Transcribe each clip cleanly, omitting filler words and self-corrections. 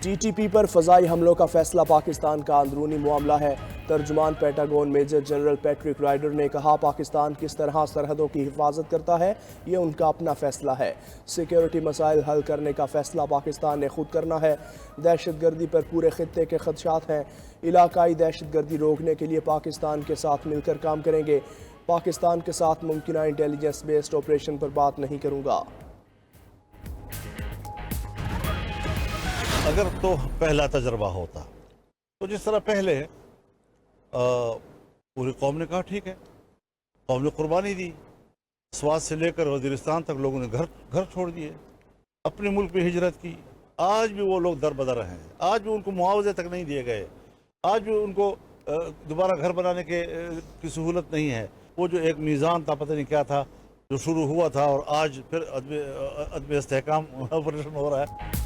TTP पर फ़ज़ाई हमलों का फैसला पाकिस्तान का अंदरूनी मामला है। तर्जुमान Pentagon major general Patrick Ryder ने कहा, पाकिस्तान किस तरह सरहदों की हिफाजत करता है ये उनका अपना फैसला है। सिक्योरिटी मसाइल हल करने का फैसला पाकिस्तान ने खुद करना है। दहशत गर्दी पर पूरे खित्ते के खदशात हैं। इलाकाई दहशत गर्दी रोकने के लिए पाकिस्तान के साथ मिलकर काम करेंगे। पाकिस्तान के साथ मुमकिन इंटेलिजेंस बेस्ड ऑपरेशन पर बात नहीं करूँगा। अगर तो पहला तजर्बा होता तो जिस तरह पहले पूरी कौम ने कहा ठीक है, कौम ने कुर्बानी दी, स्वात से लेकर वजीरिस्तान तक लोगों ने घर छोड़ दिए, अपने मुल्क में हिजरत की। आज भी वो लोग दर बदर हैं, आज भी उनको मुआवजे तक नहीं दिए गए, आज भी उनको दोबारा घर बनाने की सहूलत नहीं है। वो जो एक मीज़ान था, पता नहीं क्या था, जो शुरू हुआ था और आज फिर अदम इस्तेहकाम ऑपरेशन हो रहा है।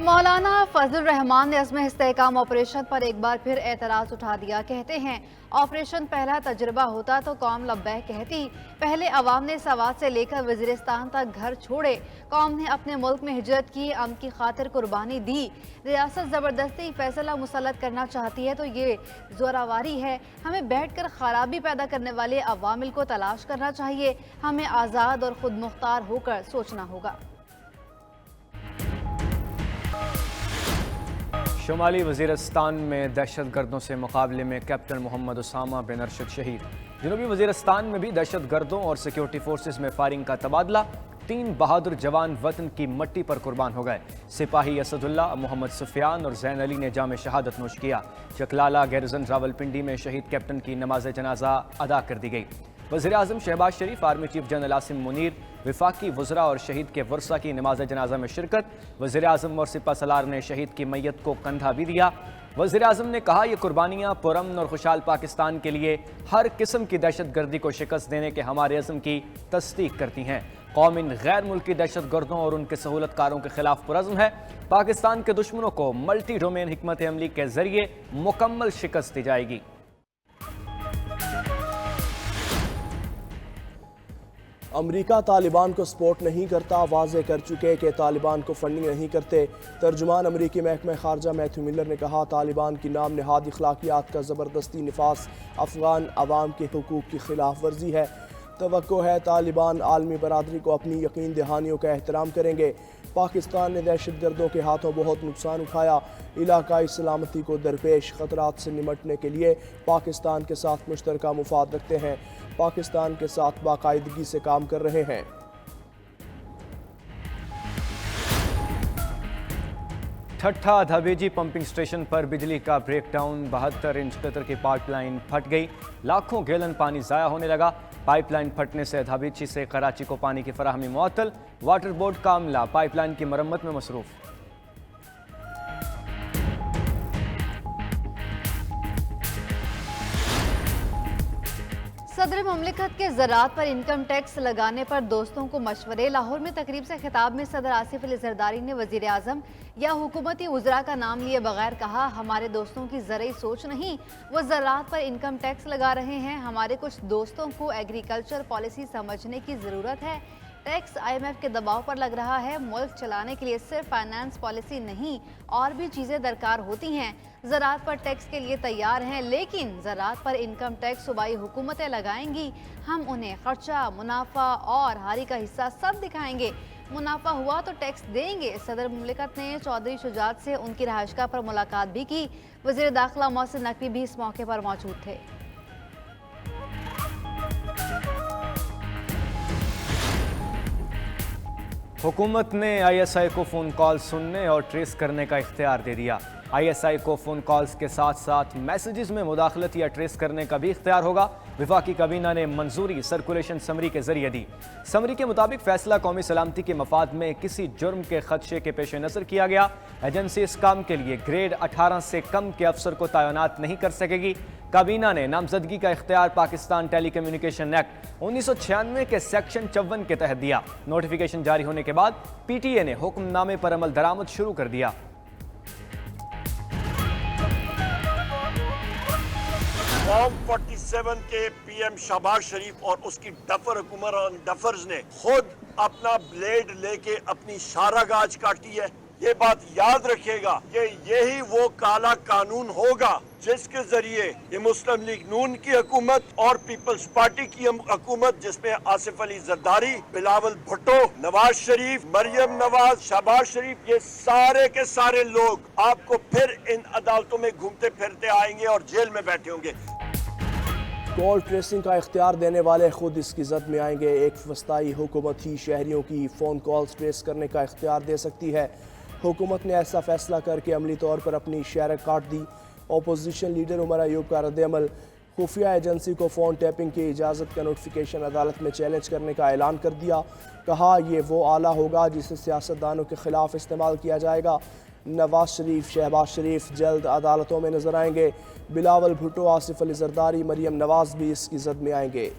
मौलाना फजलुर रहमान ने अज़्म इस्तेहकाम ऑपरेशन पर एक बार फिर एतराज़ उठा दिया। कहते हैं, ऑपरेशन पहला तजुर्बा होता तो कौम लब्बैक कहती। पहले अवाम ने सवात से लेकर वज़ीरिस्तान तक घर छोड़े, कौम ने अपने मुल्क में हिजरत की, अमन की खातिर कुर्बानी दी। रियासत ज़बरदस्ती फैसला मुसल्लत करना चाहती है तो ये जोरावारी है। हमें बैठ कर खराबी पैदा करने वाले अवामिल को तलाश करना चाहिए। हमें आज़ाद और खुद मुख्तार होकर सोचना होगा। शुमाली वज़ीरिस्तान में दहशत गर्दों से मुकाबले में कैप्टन मोहम्मद उसामा बिन अरशद शहीद। जनूबी वज़ीरिस्तान में भी दहशत गर्दों और सिक्योरिटी फोर्सेस में फायरिंग का तबादला। 3 बहादुर जवान वतन की मट्टी पर कुर्बान हो गए। सिपाही असदुल्ला, मोहम्मद सुफियान और जैन अली ने जाम शहादत नोश किया। चकलाला गैरजन रावलपिंडी में शहीद कैप्टन की नमाज जनाजा अदा कर दी गई। वज़ीर आज़म Shehbaz Sharif, army chief general Asim Munir, विफाकी वज़रा और शहीद के वर्सा की नमाज जनाजा में शिरकत। वज़ीर आज़म और सिपा सलार ने शहीद की मैयत को कंधा भी दिया। वज़ीर आज़म ने कहा, ये कुर्बानियाँ पुरअमन और खुशहाल पाकिस्तान के लिए हर किस्म की दहशत गर्दी को शिकस्त देने के हमारे अज़म की तस्दीक करती हैं। कौम इन गैर मुल्की दहशत गर्दों और उनके सहूलतकारों के खिलाफ पुरअज़्म है। पाकिस्तान के दुश्मनों को मल्टी डोमेन हिकमत अमली के जरिए मुकम्मल शिकस्त दी जाएगी। अमरीका तालिबान को सपोर्ट नहीं करता, वाज़े कर चुके कि तालिबान को फंडिंग नहीं करते। तर्जुमान अमरीकी महकमा खारजा मैथ्यू मिलर ने कहा, तालिबान की नाम नहाद अखलाकियात का ज़बरदस्ती निफास अफ़गान अवाम के हुकूक की खिलाफ वर्जी है। तवक्को है तालिबान आलमी बरादरी को अपनी यकीन दहानियों का एहतराम करेंगे। पाकिस्तान ने दहशत गर्दों के हाथों बहुत नुकसान उठाया। इलाकाई सलामती को दरपेश ख़तरात से निमटने के लिए पाकिस्तान के साथ मुश्तरका मुफाद रखते हैं। पाकिस्तान के साथ बाकायदगी से काम कर रहे हैं। ठट्ठा धाबेजी पंपिंग स्टेशन पर बिजली का ब्रेकडाउन। 72 इंच कतर की पाइपलाइन फट गई, लाखों गैलन पानी ज़ाया होने लगा। पाइपलाइन फटने से धाबेची से कराची को पानी की फराहमी मुअत्तल। वाटर बोर्ड का अमला पाइपलाइन की मरम्मत में मसरूफ। सदर मुमलिकत के ज़राअत पर इनकम टैक्स लगाने पर दोस्तों को मशवरे। लाहौर में तकरीब से खिताब में सदर आसिफ अली जरदारी ने वज़ीर आज़म या हुकूमती उज़रा का नाम लिए बगैर कहा, हमारे दोस्तों की ज़रूरी सोच नहीं, वो ज़राअत पर इनकम टैक्स लगा रहे हैं। हमारे कुछ दोस्तों को एग्रीकल्चर पॉलिसी समझने की ज़रूरत है। टैक्स IMF के दबाव पर लग रहा है। मुल्क चलाने के लिए सिर्फ फाइनेंस पॉलिसी नहीं, और भी चीज़ें दरकार होती हैं। ज़राअत पर टैक्स के लिए तैयार हैं, लेकिन ज़राअत पर इनकम टैक्स सूबाई हुकूमतें लगाएंगी। हम उन्हें खर्चा, मुनाफा और हारी का हिस्सा सब दिखाएंगे। मुनाफा हुआ तो टैक्स देंगे। सदर मुमलिकत ने चौधरी शुजात से उनकी रहायशगाह पर मुलाकात भी की। वज़ीर दाखिला मोहसिन नकवी भी इस मौके पर मौजूद थे। हुकूमत ने ISI को फ़ोन कॉल सुनने और ट्रेस करने का इख्तियार दे दिया। ISI को फ़ोन कॉल्स के साथ साथ मैसेजेस में मुदाखलत या ट्रेस करने का भी इख्तियार होगा। विफाकी काबीना ने मंजूरी सर्कुलेशन समरी के जरिए दी। समरी के मुताबिक फैसला कौमी सलामती के मफाद में किसी जुर्म के खदशे के पेश नज़र किया गया। एजेंसी इस काम के लिए ग्रेड 18 से कम के अफसर को तैनात नहीं कर सकेगी। काबीना ने नामजदगी का इख्तियार पाकिस्तान टेली कम्युनिकेशन एक्ट 1996 के सेक्शन 54 के तहत दिया। नोटिफिकेशन जारी होने के बाद PTA ने हुक्मनामे पर अमल दरामद शुरू कर दिया। फॉर्म 47 के PM शहबाज शरीफ और उसकी डफर हुक्मरान डफर्स ने खुद अपना ब्लेड लेके अपनी सारा गाज काटी है। ये बात याद रखिएगा कि यही वो काला कानून होगा जिसके जरिए ये मुस्लिम लीग नून की हुकूमत और पीपल्स पार्टी की हुकूमत, जिसमें आसिफ अली जरदारी, बिलावल भुट्टो, नवाज शरीफ, मरियम नवाज, शहबाज शरीफ, ये सारे के सारे लोग आपको फिर इन अदालतों में घूमते फिरते आएंगे और जेल में बैठे होंगे। कॉल ट्रेसिंग का इख्तियार देने वाले खुद इसकी जद में आएंगे। एक वस्ताई हुकूमत ही शहरियों की फ़ोन कॉल्स ट्रेस करने का इख्तियार दे सकती है। हुकूमत ने ऐसा फैसला करके अमली तौर पर अपनी शहरत काट दी। अपोजिशन लीडर उमर अयूब का रद्द-ए-अमल। खुफिया एजेंसी को फ़ोन टैपिंग की इजाज़त का नोटिफिकेशन अदालत में चैलेंज करने का ऐलान कर दिया। कहा यह वो आला होगा जिसे सियासतदानों के खिलाफ इस्तेमाल किया जाएगा। नवाज शरीफ, शहबाज शरीफ जल्द अदालतों में नजर आएंगे। बिलावल भुट्टो, आसिफ अली जरदारी, मरियम नवाज भी इसकी जद में आएंगे।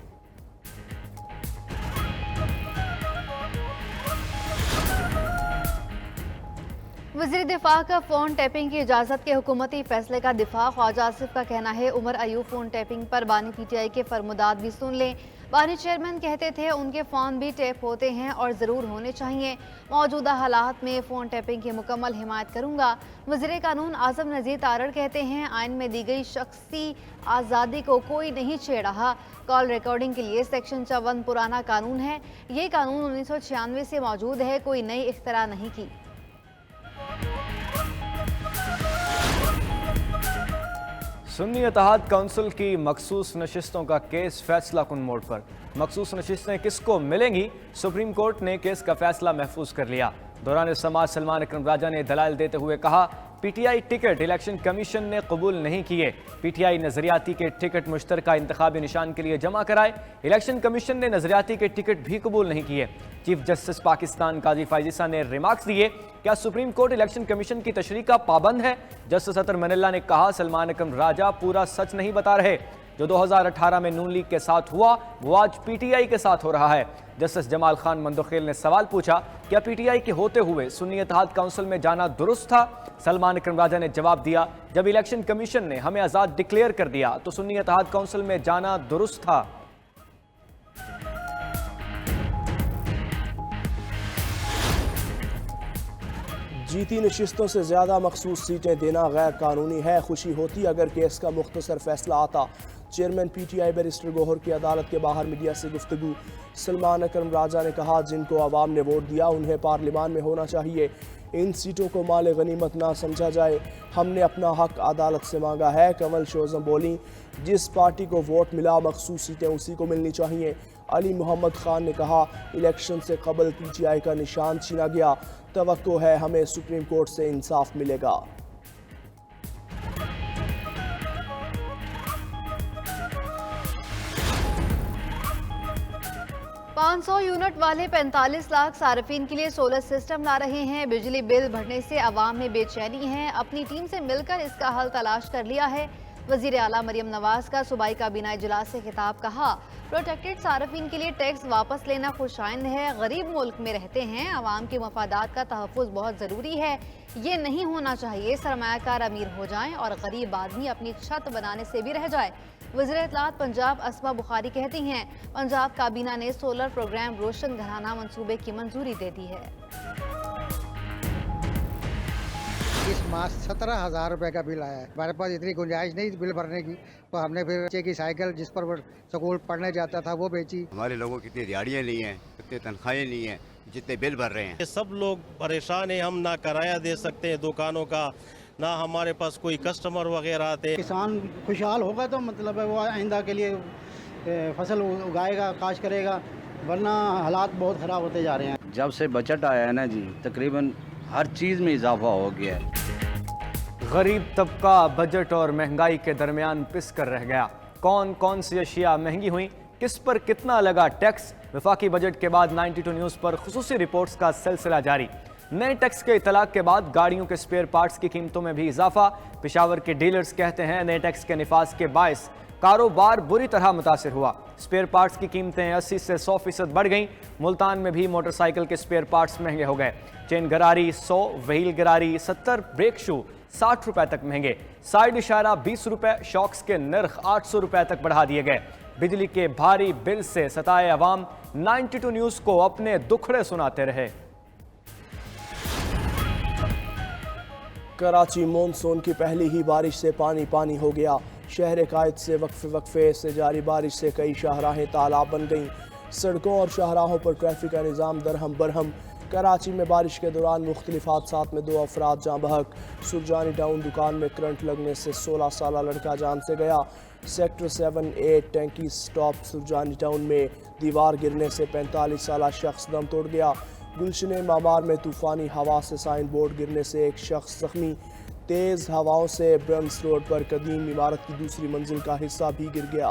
वज़ीर दिफा का फ़ोन टैपिंग की इजाज़त के हुकूमती फैसले का दिफा। ख्वाजा आसिफ का कहना है उमर अयूब फ़ोन टैपिंग पर बानी पीटीआई के फरमुदात भी सुन लें। बानी चेयरमैन कहते थे उनके फ़ोन भी टैप होते हैं और ज़रूर होने चाहिए। मौजूदा हालात में फ़ोन टैपिंग की मुकम्मल हिमायत करूँगा। वज़ीर कानून आज़म नज़ीर तारड़ कहते हैं आइन में दी गई शख्सी आज़ादी को कोई नहीं छेड़ रहा। कॉल रिकॉर्डिंग के लिए सेक्शन 54 पुराना कानून है। ये कानून 1996 से मौजूद है, कोई नई इख्तरा नहीं की। सुन्नी इत्तेहाद काउंसिल की मखसूस नशिस्तों का केस फैसला कुन मोड पर। मखसूस नशिस्तें किसको मिलेंगी, सुप्रीम कोर्ट ने केस का फैसला महफूज कर लिया। दौरान समाज सलमान अकरम राजा ने दलाल देते हुए कहा पीटीआई टिकट इलेक्शन कमीशन ने कबूल नहीं किए। पीटीआई नजरियाती के टिकट मुश्तरका इंतखाबी निशान के लिए जमा कराए। इलेक्शन कमीशन ने नजरियाती के टिकट भी कबूल नहीं किए। चीफ जस्टिस पाकिस्तान काजी फायजीसा ने रिमार्क्स दिए, क्या सुप्रीम कोर्ट इलेक्शन कमीशन की तशरीह का पाबंद है? जस्टिस अतर मनिल्ला ने कहा सलमान अकरम राजा पूरा सच नहीं बता रहे। जो 2018 में नून लीग के साथ हुआ वो आज पीटीआई के साथ हो रहा है। जस्टिस जमाल खान मंदोखेल ने सवाल पूछा क्या पीटीआई के होते हुए सुन्नी इत्तेहाद काउंसिल में जाना दुरुस्त था? सलमान अकरम राजा ने जवाब दिया जब इलेक्शन कमीशन ने हमें आज़ाद डिक्लेयर कर दिया तो सुन्नी इत्तेहाद काउंसिल में जाना दुरुस्त था। जीती नशिस्तों से ज़्यादा मखसूस सीटें देना गैर कानूनी है। खुशी होती अगर केस का मुख्तसर फैसला आता। चेयरमैन पीटीआई बैरिस्टर गौहर की अदालत के बाहर मीडिया से गुफ्तगू। सलमान अकरम राजा ने कहा जिनको आवाम ने वोट दिया उन्हें पार्लियामान में होना चाहिए। इन सीटों को माल गनीमत ना समझा जाए। हमने अपना हक अदालत से मांगा है। कंवल शोज़म बोली जिस पार्टी को वोट मिला मखसूस सीटें उसी को मिलनी चाहिए। अली मोहम्मद खान ने कहा इलेक्शन से कबल पीटीआई का निशान छीना गया। तवक्को है हमें सुप्रीम कोर्ट से इंसाफ मिलेगा। 500 यूनिट वाले 45 लाख सार्फिन के लिए सोलर सिस्टम ला रहे हैं। बिजली बिल बढ़ने से आवाम में बेचैनी है। अपनी टीम से मिलकर इसका हल तलाश कर लिया है। वजीर आला मरियम नवाज का सूबाई काबीना इजलास से खिताब। कहा प्रोटेक्टेड सार्फिन के लिए टैक्स वापस लेना खुशाइंद है। गरीब मुल्क में रहते हैं, आवाम के मफादात का तहफ़्फ़ुज़ बहुत ज़रूरी है। ये नहीं होना चाहिए सरमायाकार अमीर हो जाएं और गरीब आदमी अपनी छत बनाने से भी रह जाए। वज़ीर इत्तलात पंजाब अस्मा बुखारी कहती हैं पंजाब काबीना ने सोलर प्रोग्राम रोशन घराना मंसूबे की मंजूरी दे दी है। इस माह 17,000 रुपए का बिल आया है। हमारे पास इतनी गुंजाइश नहीं बिल भरने की, तो हमने फिर बच्चे की साइकिल जिस पर स्कूल पढ़ने जाता था वो बेची। हमारे लोगों की इतनी दिहाड़ियाँ नहीं हैं, इतनी तनख्वाहें नहीं हैं जितने बिल भर रहे हैं। सब लोग परेशान हैं। हम ना किराया दे सकते हैं दुकानों का, ना हमारे पास कोई कस्टमर वगैरह आते। किसान खुशहाल होगा तो मतलब है वो आइंदा के लिए फसल उगाएगा, काश करेगा, वरना हालात बहुत ख़राब होते जा रहे हैं। जब से बजट आया है ना जी, तकरीबन हर चीज़ में इजाफा हो गया है। गरीब तबका बजट और महंगाई के दरमियान पिस कर रह गया। कौन कौन सी अशिया महंगी हुई, किस पर कितना लगा टैक्स। वफाकी बजट के बाद 92 न्यूज़ पर खुसूसी रिपोर्ट्स का सिलसिला जारी। नए टैक्स के इतलाक के बाद गाड़ियों के स्पेयर पार्ट्स की कीमतों में भी इजाफा। पेशावर के डीलर्स कहते हैं नए टैक्स के निफाज के बायस कारोबार बुरी तरह मुतासिर हुआ। स्पेयर पार्ट्स की कीमतें 80 से 100% बढ़ गईं। मुल्तान में भी मोटरसाइकिल के स्पेयर पार्ट्स महंगे हो गए। चेन गरारी 100, व्हील गरारी 70, ब्रेक शू 60 रुपए तक महंगे। साइड इशारा 20 रुपए, शॉक्स के नर्ख 800 रुपए तक बढ़ा दिए गए। बिजली के भारी बिल से सताए अवाम 92 न्यूज़ को अपने दुखड़े सुनाते रहे। कराची मॉनसून की पहली ही बारिश से पानी पानी हो गया। शहर कायद से वक्फे से जारी बारिश से कई शाहराहें तालाब बन गईं। सड़कों और शाहराहों पर ट्रैफिक का निज़ाम दरहम बरहम। कराची में बारिश के दौरान मुख्तलिफ हादसात में 2 अफराद जाँ बहक। सुरजानी टाउन दुकान में करंट लगने से 16 साला लड़का जान से गया। सेक्टर 7-8 टैंकी स्टॉप सुरजानी टाउन में दीवार गिरने से 45 साला शख्स दम तोड़ गया। गुलशन मामार में तूफ़ानी हवा से साइन बोर्ड गिरने से एक शख्स जख्मी। तेज़ हवाओं से ब्रम्स रोड पर कदीम इमारत की दूसरी मंजिल का हिस्सा भी गिर गया।